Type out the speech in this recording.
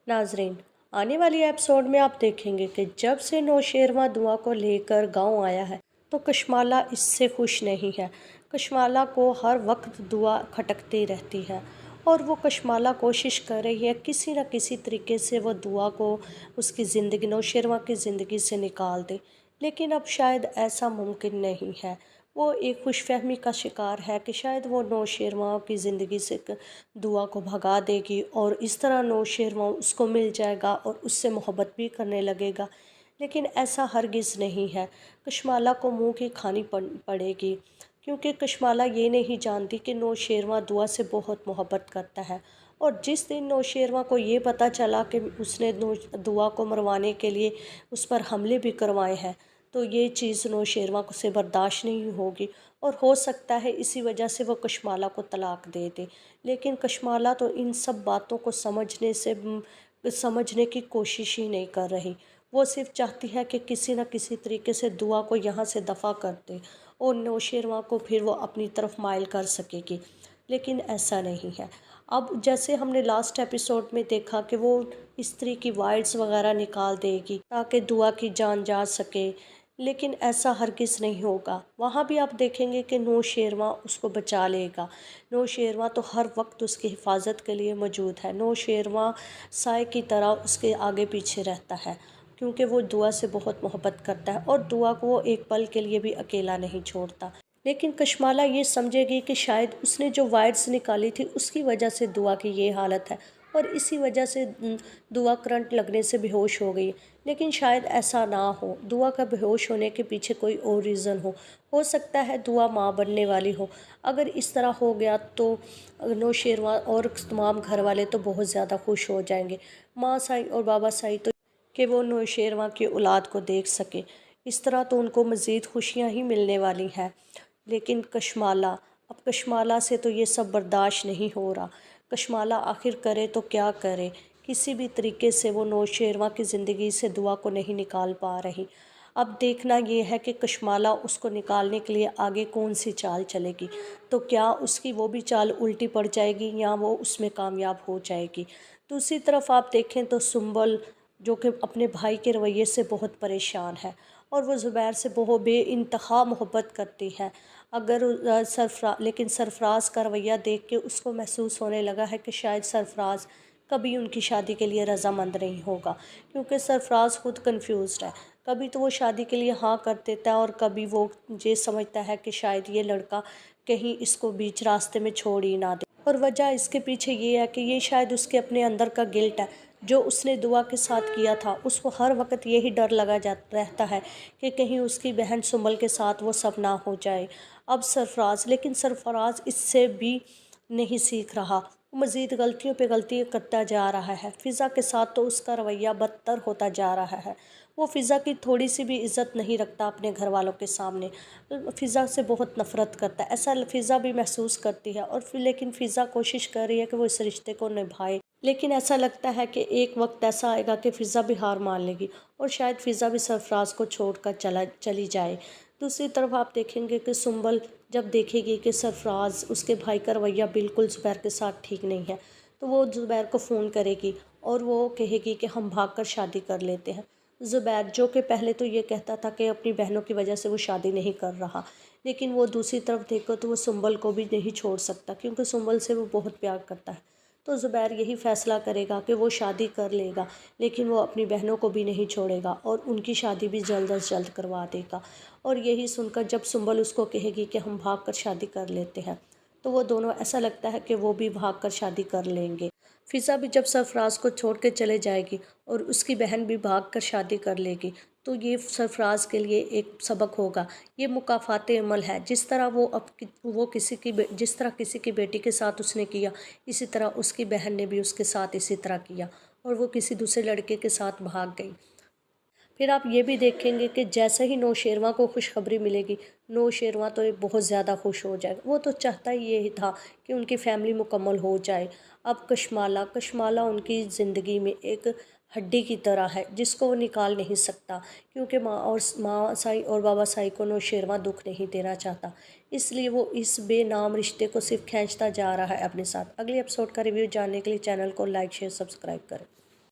नाजरीन, आने वाली एपिसोड में आप देखेंगे कि जब से नौशेरवा दुआ को लेकर गांव आया है तो कशमाला इससे खुश नहीं है। कशमाला को हर वक्त दुआ खटकती रहती है और वो कशमाला कोशिश कर रही है किसी न किसी तरीके से वो दुआ को उसकी ज़िंदगी नौशेरवा की ज़िंदगी से निकाल दे, लेकिन अब शायद ऐसा मुमकिन नहीं है। वो एक खुशफहमी का शिकार है कि शायद वो नौशेरवा की ज़िंदगी से दुआ को भगा देगी और इस तरह नौशेरवा उसको मिल जाएगा और उससे मोहब्बत भी करने लगेगा, लेकिन ऐसा हरगिज़ नहीं है। कशमाला को मुंह की खानी पड़ेगी, क्योंकि कशमाला ये नहीं जानती कि नौशेरवा दुआ से बहुत मोहब्बत करता है। और जिस दिन नौशेरवा को ये पता चला कि उसने दुआ को मरवाने के लिए उस पर हमले भी करवाए हैं, तो ये चीज़ नौशेरवा को से बर्दाश्त नहीं होगी और हो सकता है इसी वजह से वो कशमाला को तलाक दे दे। लेकिन कशमाला तो इन सब बातों को समझने की कोशिश ही नहीं कर रही। वो सिर्फ चाहती है कि किसी न किसी तरीके से दुआ को यहाँ से दफ़ा कर दे और नौशेरवा को फिर वो अपनी तरफ माइल कर सकेगी, लेकिन ऐसा नहीं है। अब जैसे हमने लास्ट एपिसोड में देखा कि वो स्त्री की वाइड्स वगैरह निकाल देगी ताकि दुआ की जान जा सके, लेकिन ऐसा हरगिज़ नहीं होगा। वहाँ भी आप देखेंगे कि नौशेरवा उसको बचा लेगा। नौशेरवा तो हर वक्त उसकी हिफाजत के लिए मौजूद है। नौशेरवा साए की तरह उसके आगे पीछे रहता है, क्योंकि वो दुआ से बहुत मोहब्बत करता है और दुआ को वो एक पल के लिए भी अकेला नहीं छोड़ता। लेकिन कशमाला ये समझेगी कि शायद उसने जो वाइड्स निकाली थी उसकी वजह से दुआ की ये हालत है और इसी वजह से दुआ करंट लगने से बेहोश हो गई। लेकिन शायद ऐसा ना हो, दुआ का बेहोश होने के पीछे कोई और रीज़न हो सकता है दुआ माँ बनने वाली हो। अगर इस तरह हो गया तो नौशेरवा और तमाम घर वाले तो बहुत ज़्यादा खुश हो जाएंगे, माँ साई और बाबा साई तो, कि वो नौशेरवा की औलाद को देख सके। इस तरह तो उनको मज़ीद खुशियाँ ही मिलने वाली हैं। लेकिन कशमाला से तो ये सब बर्दाश्त नहीं हो रहा। कशमाला आखिर करे तो क्या करे, किसी भी तरीके से वो नौशेरवा की ज़िंदगी से दुआ को नहीं निकाल पा रही। अब देखना ये है कि कशमाला उसको निकालने के लिए आगे कौन सी चाल चलेगी। तो क्या उसकी वो भी चाल उल्टी पड़ जाएगी या वो उसमें कामयाब हो जाएगी। दूसरी तरफ आप देखें तो सुंबल, जो कि अपने भाई के रवैये से बहुत परेशान है और वो ज़ुबैर से बहुत बेइंतहा मोहब्बत करती है। लेकिन सरफराज का रवैया देख के उसको महसूस होने लगा है कि शायद सरफराज कभी उनकी शादी के लिए रज़ामंद नहीं होगा, क्योंकि सरफराज खुद कंफ्यूज्ड है। कभी तो वो शादी के लिए हाँ कर देता है और कभी वो ये समझता है कि शायद ये लड़का कहीं इसको बीच रास्ते में छोड़ ही ना दे। और वजह इसके पीछे ये है कि ये शायद उसके अपने अंदर का गिल्ट है, जो उसने दुआ के साथ किया था। उसको हर वक्त यही डर लगा जाता रहता है कि कहीं उसकी बहन सुंबल के साथ वो सब ना हो जाए। अब लेकिन सरफराज इससे भी नहीं सीख रहा, मज़ीद गलतियों पे गलतियाँ करता जा रहा है। फ़िज़ा के साथ तो उसका रवैया बदतर होता जा रहा है। वो फ़िज़ा की थोड़ी सी भी इज़्ज़त नहीं रखता अपने घर वालों के सामने। फ़िज़ा से बहुत नफ़रत करता है, ऐसा फ़िज़ा भी महसूस करती है। और फिर लेकिन फ़िज़ा कोशिश कर रही है कि वो इस रिश्ते को निभाए, लेकिन ऐसा लगता है कि एक वक्त ऐसा आएगा कि फ़िज़ा भी हार मान लेगी और शायद फ़िज़ा भी सरफराज को छोड़कर चली जाए। दूसरी तरफ आप देखेंगे कि सुंबल जब देखेगी कि सरफराज उसके भाई का रवैया बिल्कुल ज़ुबैर के साथ ठीक नहीं है, तो वो ज़ुबैर को फ़ोन करेगी और वो कहेगी कि हम भागकर शादी कर लेते हैं। ज़ुबैर, जो कि पहले तो ये कहता था कि अपनी बहनों की वजह से वो शादी नहीं कर रहा, लेकिन वो दूसरी तरफ देखो तो वो सुंबल को भी नहीं छोड़ सकता, क्योंकि सुंबल से वो बहुत प्यार करता है। तो ज़ुबैर यही फ़ैसला करेगा कि वो शादी कर लेगा, लेकिन वो अपनी बहनों को भी नहीं छोड़ेगा और उनकी शादी भी जल्द अज जल्द करवा देगा। और यही सुनकर जब सुंबल उसको कहेगी कि हम भाग कर शादी कर लेते हैं, तो वो दोनों, ऐसा लगता है कि वो भी भाग कर शादी कर लेंगे। फ़िज़ा भी जब सरफराज को छोड़ के चले जाएगी और उसकी बहन भी भाग कर शादी कर लेगी, तो ये सरफराज के लिए एक सबक होगा। ये मुकाफ़ाते अमल है। जिस तरह किसी की बेटी के साथ उसने किया, इसी तरह उसकी बहन ने भी उसके साथ इसी तरह किया और वो किसी दूसरे लड़के के साथ भाग गई। फिर आप ये भी देखेंगे कि जैसे ही नौशेरवा को खुशखबरी मिलेगी, नौशेरवा तो एक बहुत ज़्यादा खुश हो जाएगा। वो तो चाहता ही यही था कि उनकी फैमिली मुकम्मल हो जाए। अब कशमाला उनकी ज़िंदगी में एक हड्डी की तरह है जिसको वो निकाल नहीं सकता, क्योंकि माँ साई और बाबा साई को नौशेरवा दुख नहीं देना चाहता। इसलिए वो इस बेनाम रिश्ते को सिर्फ खींचता जा रहा है अपने साथ। अगले एपिसोड का रिव्यू जानने के लिए चैनल को लाइक शेयर सब्सक्राइब करें।